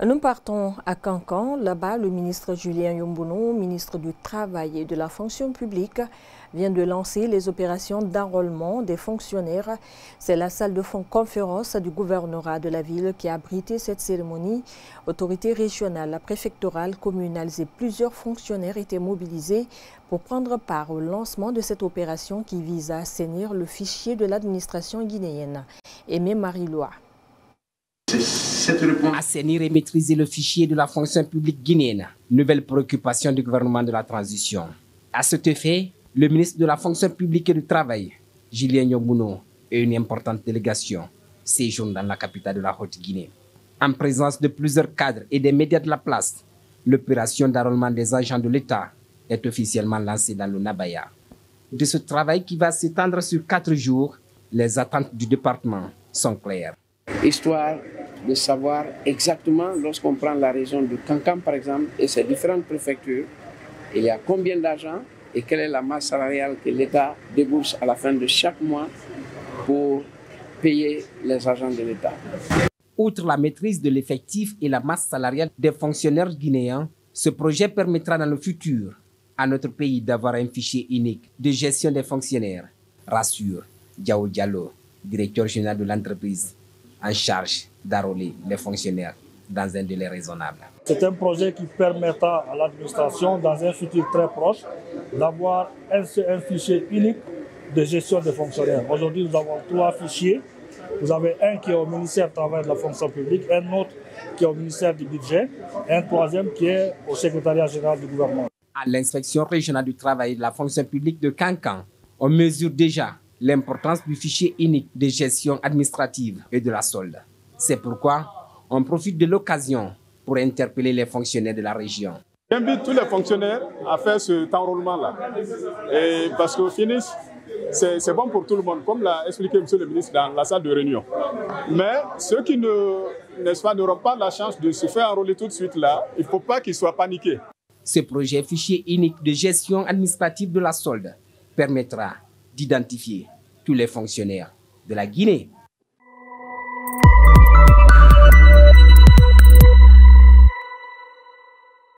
Nous partons à Cancan. Là-bas, le ministre Julien Yombouno, ministre du Travail et de la Fonction publique, vient de lancer les opérations d'enrôlement des fonctionnaires. C'est la salle de conférence du gouvernorat de la ville qui a abrité cette cérémonie. Autorités régionales, préfectorales, communales et plusieurs fonctionnaires étaient mobilisés pour prendre part au lancement de cette opération qui vise à assainir le fichier de l'administration guinéenne. Aimé Marie-Lois. Assainir et maîtriser le fichier de la fonction publique guinéenne, nouvelle préoccupation du gouvernement de la transition. À cet effet, le ministre de la fonction publique et du travail, Julien Yombouno, et une importante délégation séjournent dans la capitale de la Haute-Guinée. En présence de plusieurs cadres et des médias de la place, l'opération d'enrôlement des agents de l'État est officiellement lancée dans le Nabaya. De ce travail qui va s'étendre sur 4 jours, les attentes du département sont claires. Histoire de savoir exactement, lorsqu'on prend la région de Cancan par exemple, et ses différentes préfectures, il y a combien d'argent et quelle est la masse salariale que l'État débourse à la fin de chaque mois pour payer les agents de l'État. Outre la maîtrise de l'effectif et la masse salariale des fonctionnaires guinéens, ce projet permettra dans le futur à notre pays d'avoir un fichier unique de gestion des fonctionnaires, rassure Diao Diallo, directeur général de l'entreprise, en charge d'enrôler les fonctionnaires dans un délai raisonnable. C'est un projet qui permettra à l'administration, dans un futur très proche, d'avoir un fichier unique de gestion des fonctionnaires. Aujourd'hui, nous avons 3 fichiers. Vous avez un qui est au ministère du Travail et de la Fonction publique, un autre qui est au ministère du Budget, et un troisième qui est au secrétariat général du gouvernement. À l'inspection régionale du travail et de la fonction publique de Cancan, on mesure déjà l'importance du fichier unique de gestion administrative et de la solde. C'est pourquoi on profite de l'occasion pour interpeller les fonctionnaires de la région. J'invite tous les fonctionnaires à faire cet enrôlement-là. Parce qu'au finish, c'est bon pour tout le monde, comme l'a expliqué M. le ministre dans la salle de réunion. Mais ceux qui n'auront pas la chance de se faire enrôler tout de suite là, il ne faut pas qu'ils soient paniqués. Ce projet fichier unique de gestion administrative de la solde permettra d'identifier tous les fonctionnaires de la Guinée